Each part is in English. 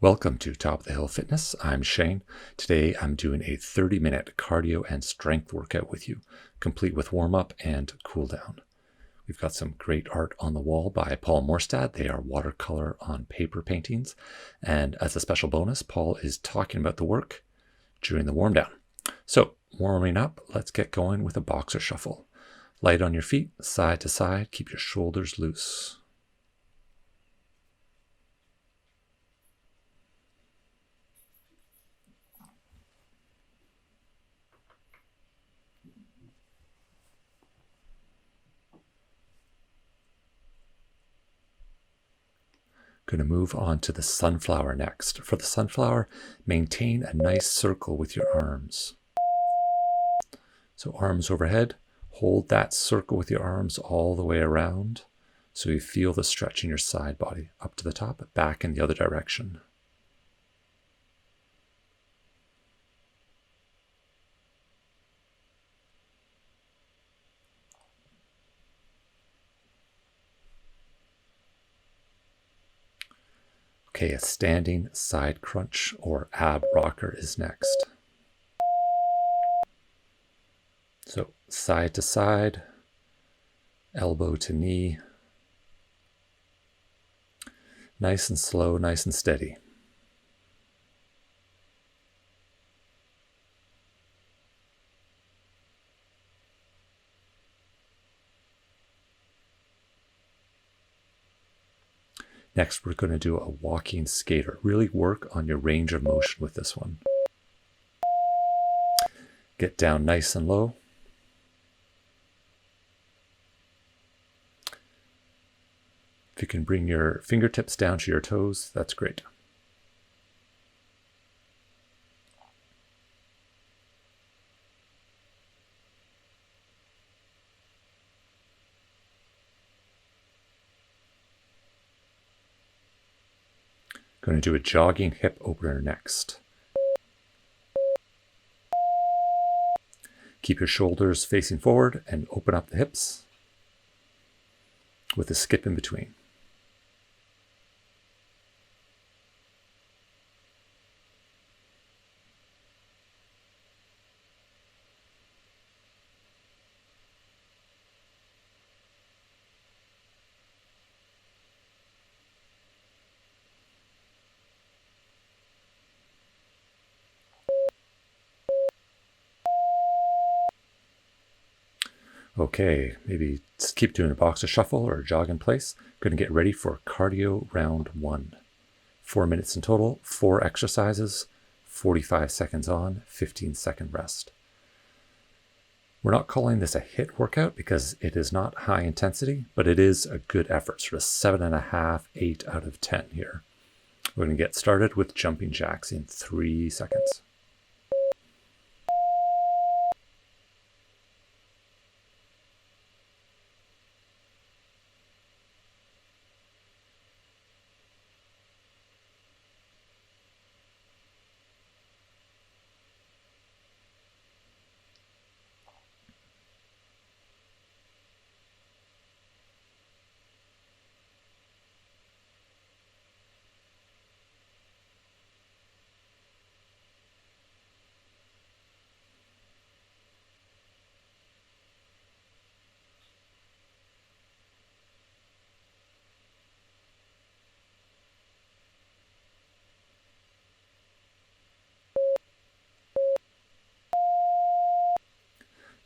Welcome to Top of the Hill Fitness. I'm Shane. Today I'm doing a 30-minute cardio and strength workout with you, complete with warm-up and cool down. We've got some great art on the wall by Paul Morstad. They are watercolor on paper paintings. And as a special bonus, Paul is talking about the work during the warm down. So warming up, let's get going with a boxer shuffle. Light on your feet, side to side, keep your shoulders loose. Going to move on to the sunflower next. For the sunflower, maintain a nice circle with your arms. So arms overhead, hold that circle with your arms all the way around so you feel the stretch in your side body, up to the top, back in the other direction. Okay, a standing side crunch or ab rocker is next. So side to side, elbow to knee. Nice and slow, nice and steady. Next, we're going to do a walking skater. Really work on your range of motion with this one. Get down nice and low. If you can bring your fingertips down to your toes, that's great. Going to do a jogging hip opener next. Keep your shoulders facing forward and open up the hips with a skip in between. Okay, maybe keep doing a boxer shuffle or a jog in place. Going to get ready for cardio round 1. 4 minutes in total, 4 exercises, 45 seconds on, 15-second rest. We're not calling this a HIIT workout because it is not high intensity, but it is a good effort, sort of 7.5, 8 out of 10 here. We're going to get started with jumping jacks in 3 seconds.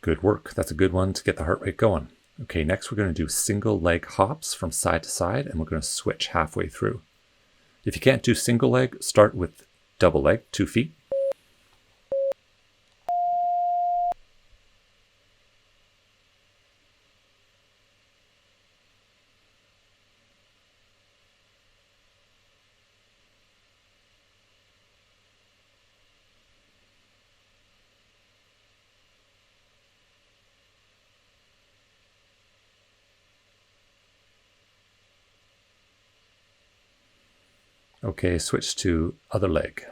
Good work. That's a good one to get the heart rate going. Okay, next we're going to do single leg hops from side to side, and we're going to switch halfway through. If you can't do single leg, start with double leg, 2 feet. Okay, switch to other leg.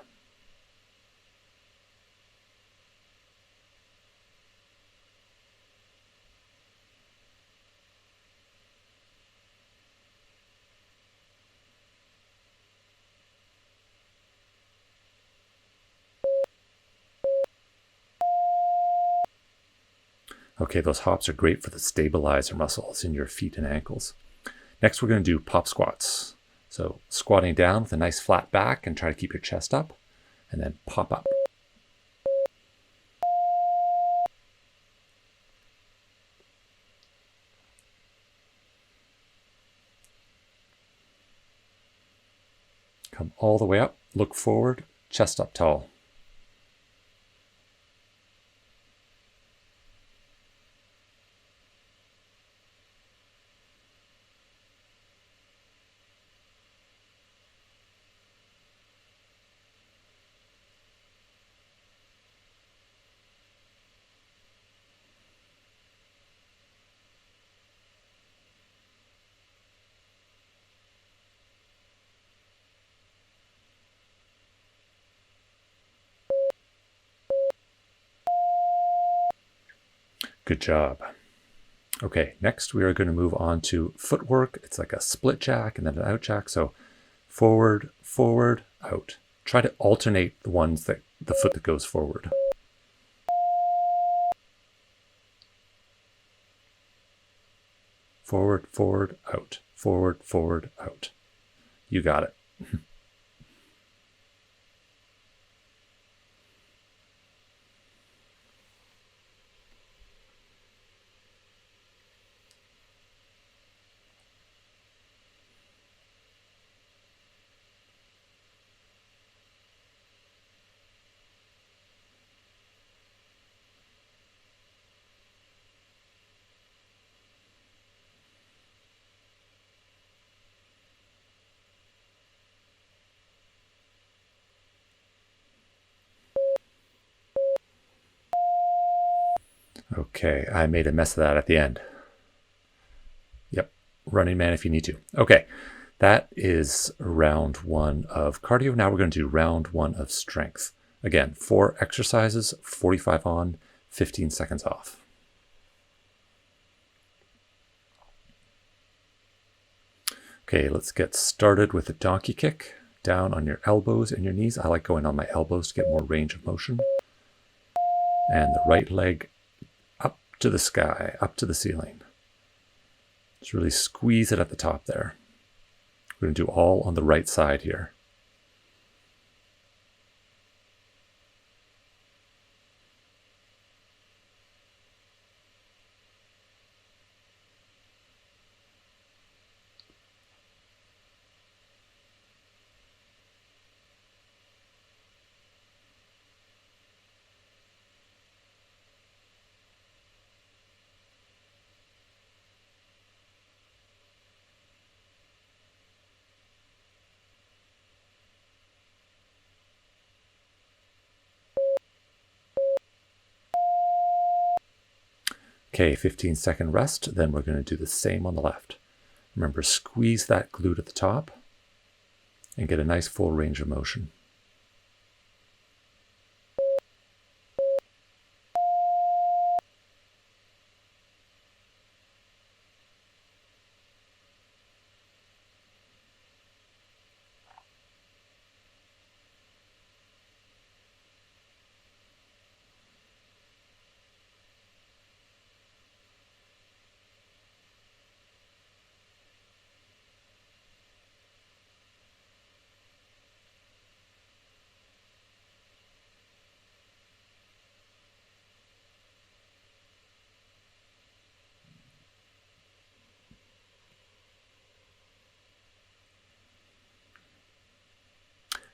Okay, those hops are great for the stabilizer muscles in your feet and ankles. Next, we're going to do pop squats. So squatting down with a nice flat back and try to keep your chest up, and then pop up. Come all the way up, look forward, chest up tall. Good job. Okay, next we are going to move on to footwork. It's like a split jack and then an out jack. So forward, forward, out. Try to alternate the ones that the foot that goes forward. Forward, forward, out. Forward, forward, out. You got it. Okay, I made a mess of that at the end. Yep, Running Man if you need to. Okay, that is round one of cardio. Now we're going to do round one of strength. Again, 4 exercises, 45 on, 15 seconds off. Okay, let's get started with a donkey kick. Down on your elbows and your knees. I like going on my elbows to get more range of motion. And the right leg up to the sky, up to the ceiling. Just really squeeze it at the top there. We're going to do all on the right side here. Okay, 15-second rest, then we're going to do the same on the left. Remember, squeeze that glute at the top and get a nice full range of motion.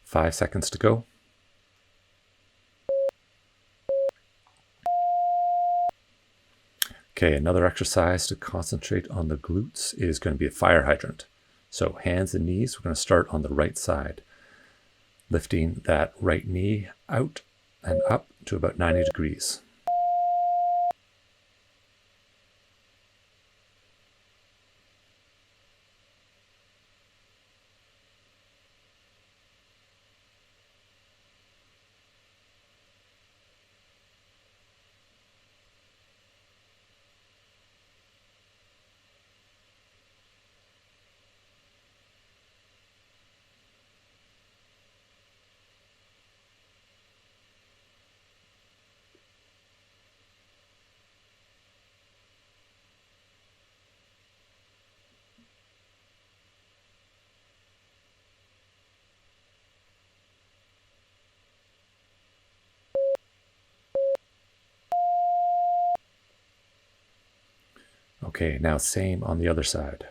Five seconds to go. Okay, another exercise to concentrate on the glutes is going to be a fire hydrant. So hands and knees, we're going to start on the right side, lifting that right knee out and up to about 90 degrees. Okay, now same on the other side.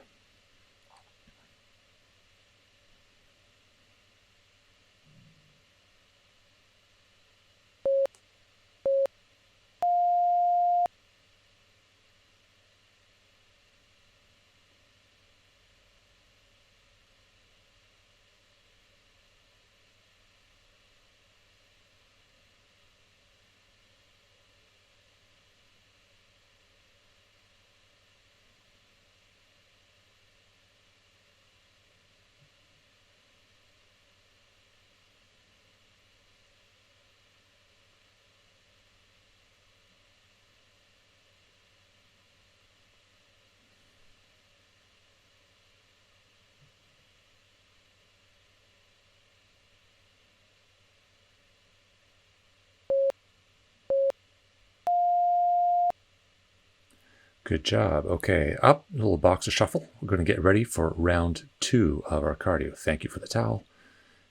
Good job. Okay, up, a little boxer shuffle. We're going to get ready for round 2 of our cardio. Thank you for the towel.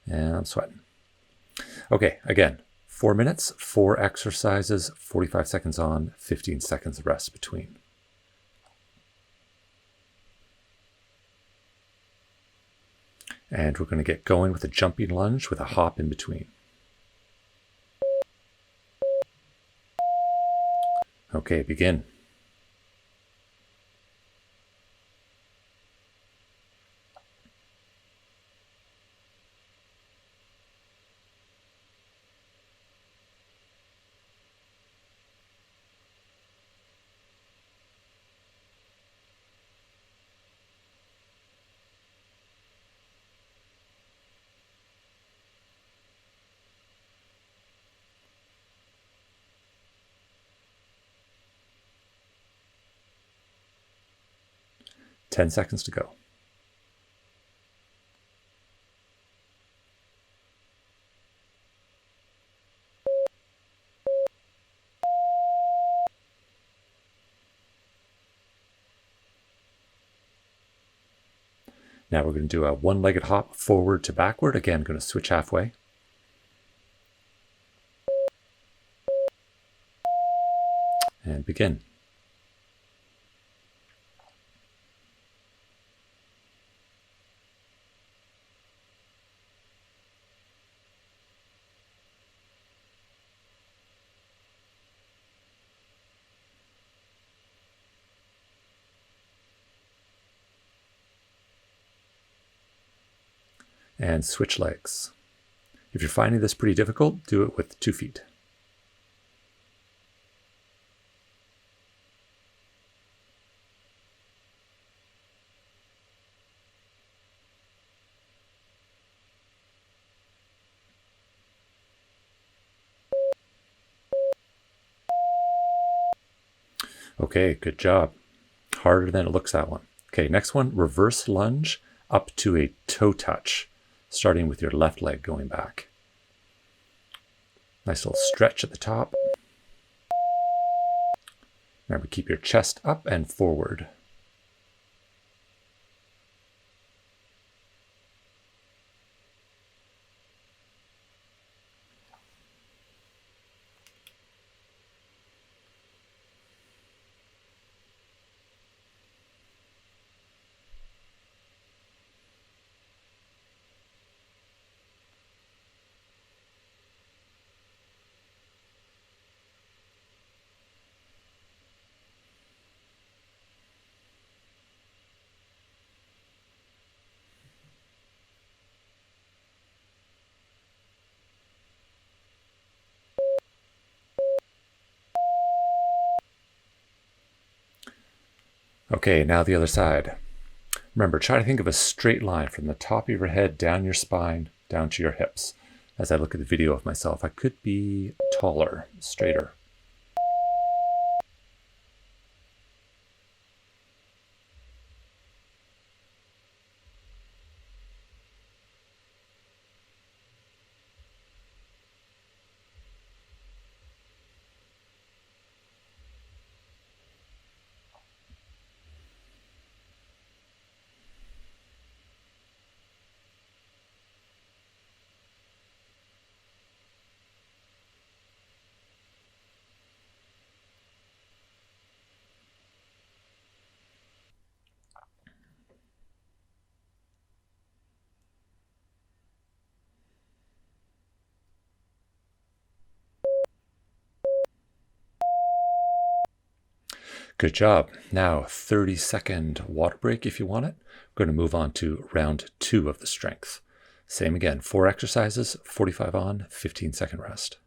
And I'm sweating. Okay, again, 4 minutes, 4 exercises, 45 seconds on, 15 seconds rest between. And we're going to get going with a jumping lunge with a hop in between. Okay, begin. Ten seconds to go. Now we're going to do a one-legged hop forward to backward. Again, going to switch halfway. And begin. And switch legs. If you're finding this pretty difficult, do it with 2 feet. Okay, good job. Harder than it looks, that one. Okay, next one, reverse lunge up to a toe touch, starting with your left leg going back. Nice little stretch at the top. Remember, keep your chest up and forward. Okay, now the other side. Remember, try to think of a straight line from the top of your head down your spine, down to your hips. As I look at the video of myself, I could be taller, straighter. Good job. Now 30-second water break if you want it. We're going to move on to round 2 of the strength. Same again, 4 exercises, 45 on, 15-second rest.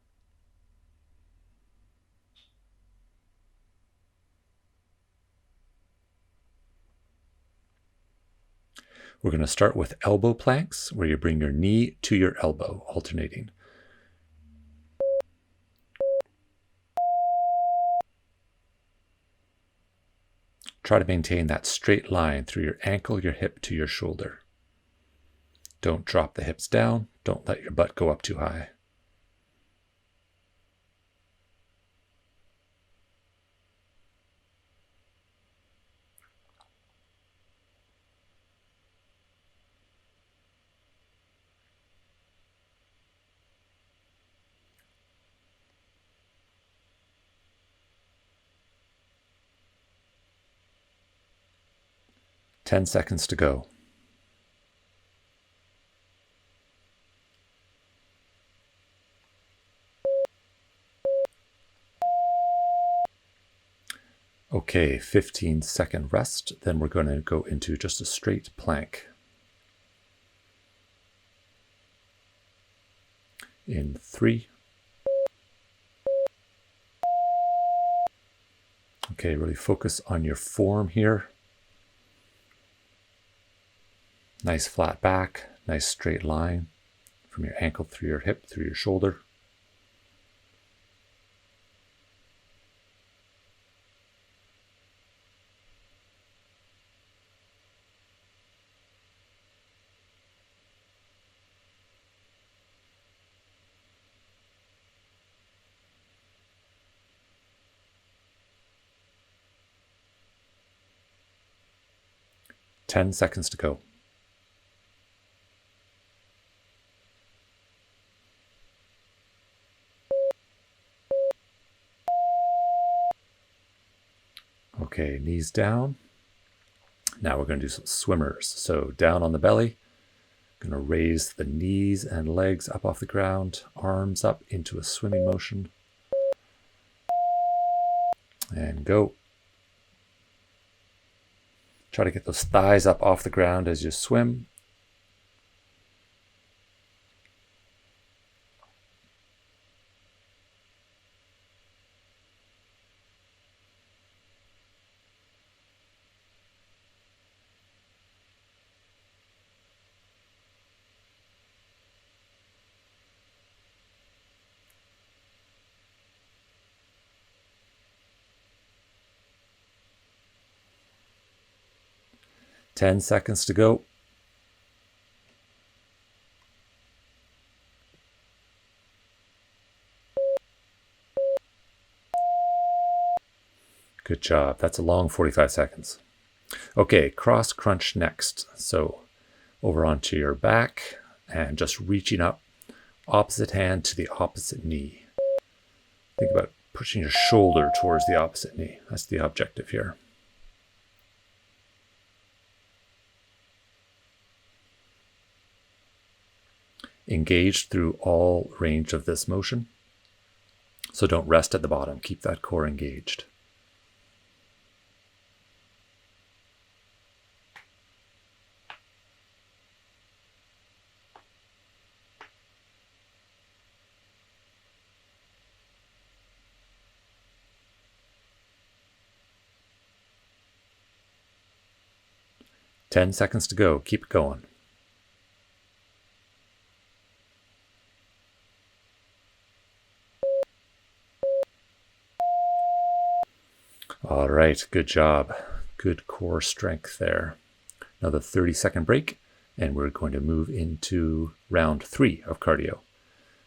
We're going to start with elbow planks, where you bring your knee to your elbow, alternating. Try to maintain that straight line through your ankle, your hip to your shoulder. Don't drop the hips down. Don't let your butt go up too high. Ten seconds to go. Okay, 15-second rest. Then we're going to go into just a straight plank. In 3. Okay, really focus on your form here. Nice flat back, nice straight line from your ankle through your hip, through your shoulder. Ten seconds to go. Okay, knees down. Now we're going to do some swimmers. So down on the belly, going to raise the knees and legs up off the ground, arms up into a swimming motion. And go. Try to get those thighs up off the ground as you swim. Ten seconds to go. Good job. That's a long 45 seconds. Okay, cross crunch next. So over onto your back and just reaching up, opposite hand to the opposite knee. Think about pushing your shoulder towards the opposite knee. That's the objective here. Engaged through all range of this motion. So don't rest at the bottom. Keep that core engaged. Ten seconds to go. Keep it going. All right, good job. Good core strength there. Another 30-second break, and we're going to move into round 3 of cardio.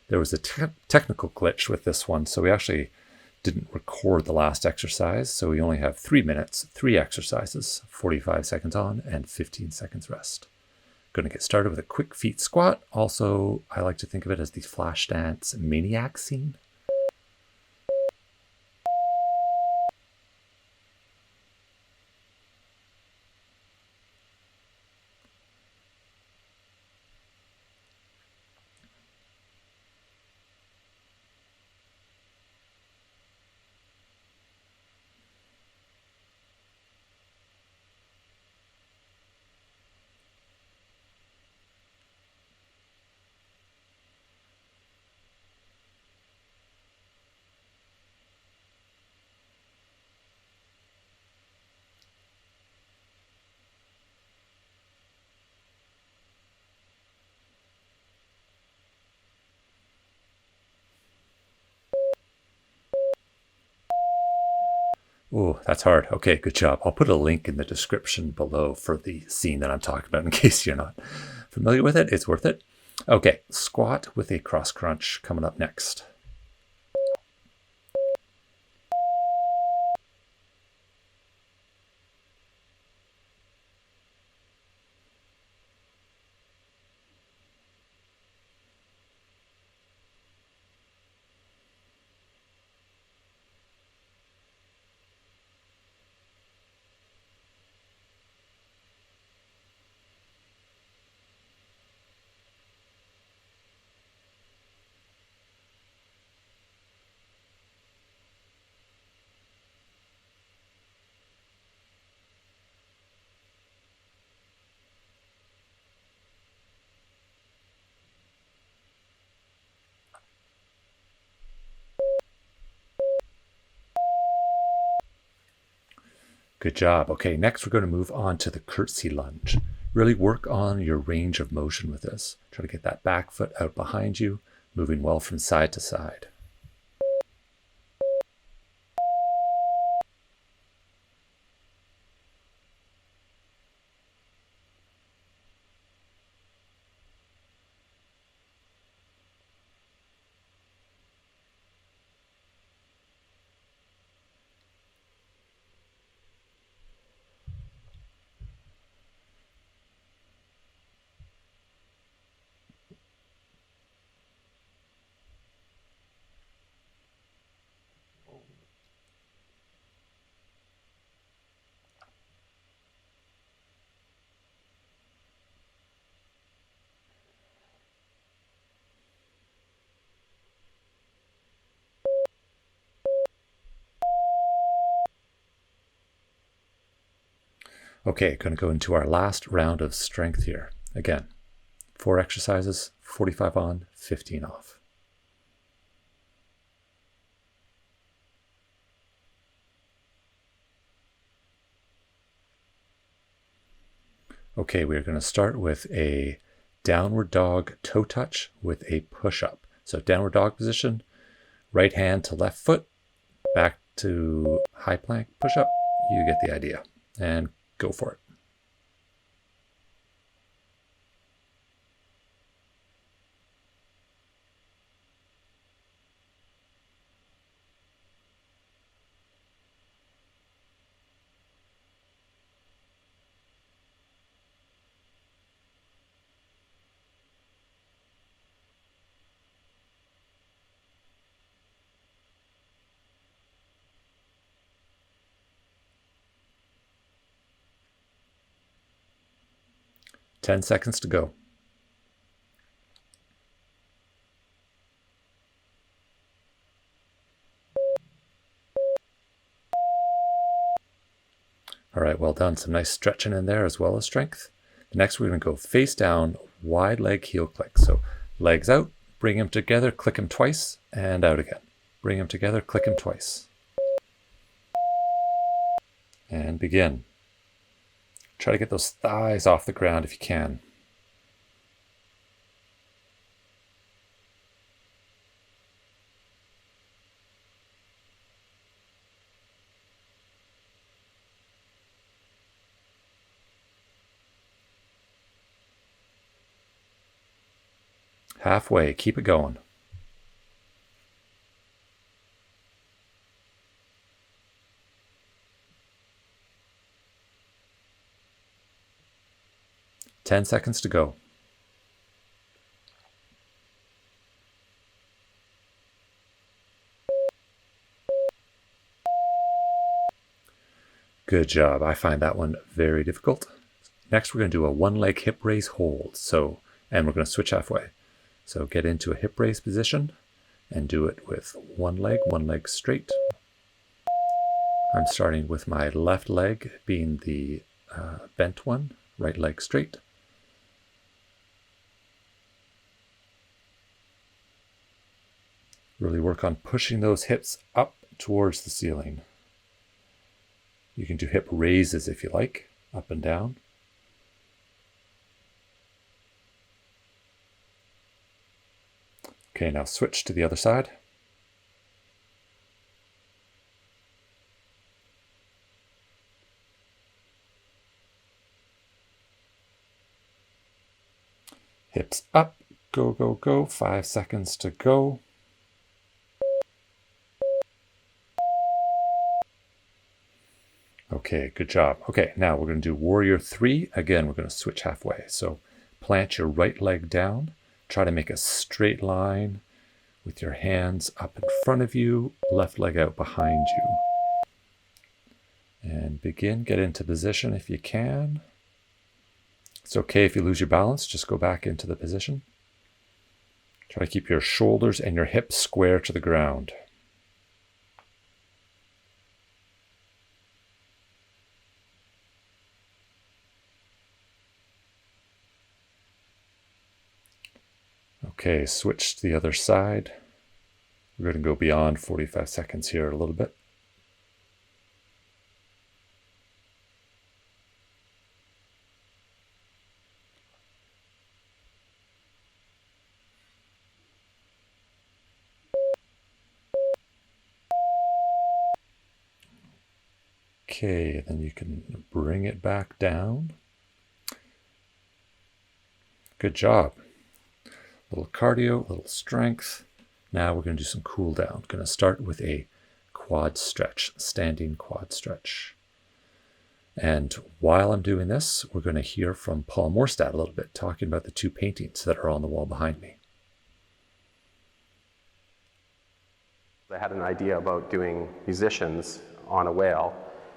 There was a technical glitch with this one, so we actually didn't record the last exercise, so we only have 3 minutes, 3 exercises, 45 seconds on and 15 seconds rest. Going to get started with a quick feet squat. Also, I like to think of it as the FLASHDANCE MANIAC scene. Oh, that's hard. Okay, good job. I'll put a link in the description below for the scene that I'm talking about in case you're not familiar with it. It's worth it. Okay, squat with a cross crunch coming up next. Good job. Okay, next we're going to move on to the curtsey lunge. Really work on your range of motion with this. Try to get that back foot out behind you, moving well from side to side. Okay, going to go into our last round of strength here. Again, 4 exercises, 45 on, 15 off. Okay, we're going to start with a downward dog toe touch with a push-up. So downward dog position, right hand to left foot, back to high plank push-up. You get the idea. And go for it. Ten seconds to go. All right, well done. Some nice stretching in there as well as strength. Next, we're going to go face down, wide leg heel click. So legs out, bring them together, click them twice, and out again. Bring them together, click them twice. And begin. Try to get those thighs off the ground if you can. Halfway, keep it going. Ten seconds to go. Good job. I find that one very difficult. Next, we're going to do a one leg hip raise hold. And we're going to switch halfway. So get into a hip raise position and do it with one leg straight. I'm starting with my left leg being the bent one, right leg straight. Really work on pushing those hips up towards the ceiling. You can do hip raises if you like, up and down. Okay, now switch to the other side. Go, go, go. 5 seconds to go. Okay, good job. Okay, now we're going to do warrior 3. Again, we're going to switch halfway. So plant your right leg down. Try to make a straight line with your hands up in front of you, left leg out behind you. And begin, get into position if you can. It's okay if you lose your balance, just go back into the position. Try to keep your shoulders and your hips square to the ground. Okay, switch to the other side. We're going to go beyond 45 seconds here a little bit. Okay, then you can bring it back down. Good job. Little cardio, little strength. Now we're going to do some cool down. Going to start with a quad stretch, standing quad stretch. And while I'm doing this, we're going to hear from Paul Morstad a little bit, talking about the 2 paintings that are on the wall behind me. I had an idea about doing musicians on a whale.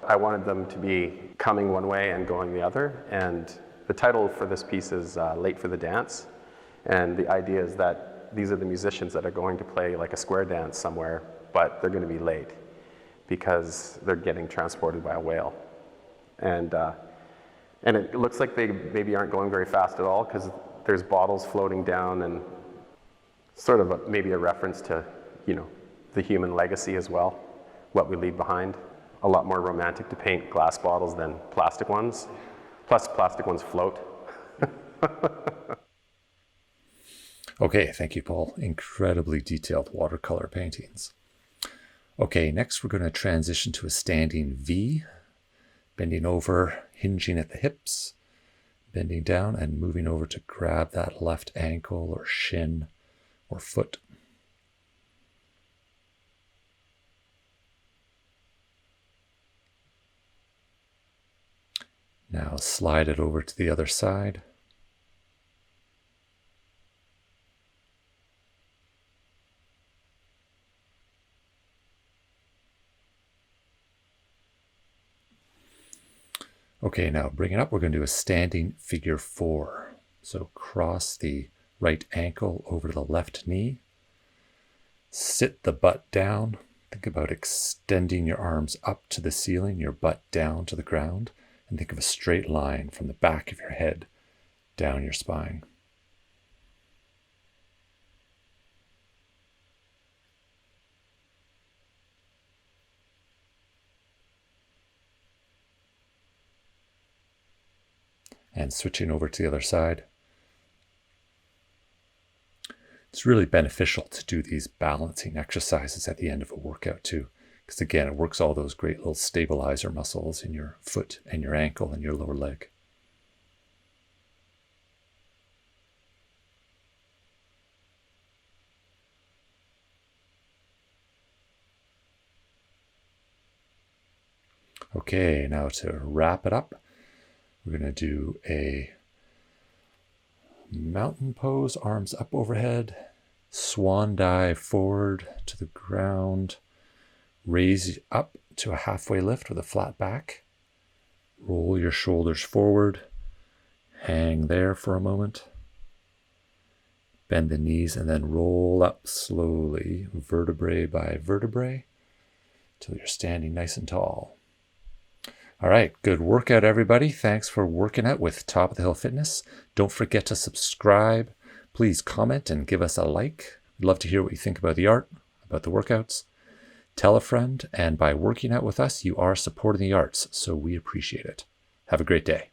I wanted them to be coming one way and going the other. And the title for this piece is Late for the Dance. And the idea is that these are the musicians that are going to play like a square dance somewhere, but they're going to be late because they're getting transported by a whale. And it looks like they maybe aren't going very fast at all because there's bottles floating down, and sort of maybe a reference to, you know, the human legacy as well, what we leave behind. A lot more romantic to paint glass bottles than plastic ones. Plus plastic ones float. Okay, thank you, Paul. Incredibly detailed watercolor paintings. Okay, next we're going to transition to a standing V, bending over, hinging at the hips, bending down and moving over to grab that left ankle or shin or foot. Now slide it over to the other side. Okay, now bring it up. We're going to do a standing figure 4. So cross the right ankle over the left knee. Sit the butt down. Think about extending your arms up to the ceiling, your butt down to the ground, and think of a straight line from the back of your head down your spine. And switching over to the other side. It's really beneficial to do these balancing exercises at the end of a workout too, because again, it works all those great little stabilizer muscles in your foot and your ankle and your lower leg. Okay, now to wrap it up, we're going to do a mountain pose, arms up overhead, swan dive forward to the ground, raise up to a halfway lift with a flat back, roll your shoulders forward, hang there for a moment, bend the knees, and then roll up slowly, vertebrae by vertebrae, till you're standing nice and tall. All right, good workout, everybody. Thanks for working out with Top of the Hill Fitness. Don't forget to subscribe. Please comment and give us a like. We'd love to hear what you think about the art, about the workouts. Tell a friend, and by working out with us, you are supporting the arts, so we appreciate it. Have a great day.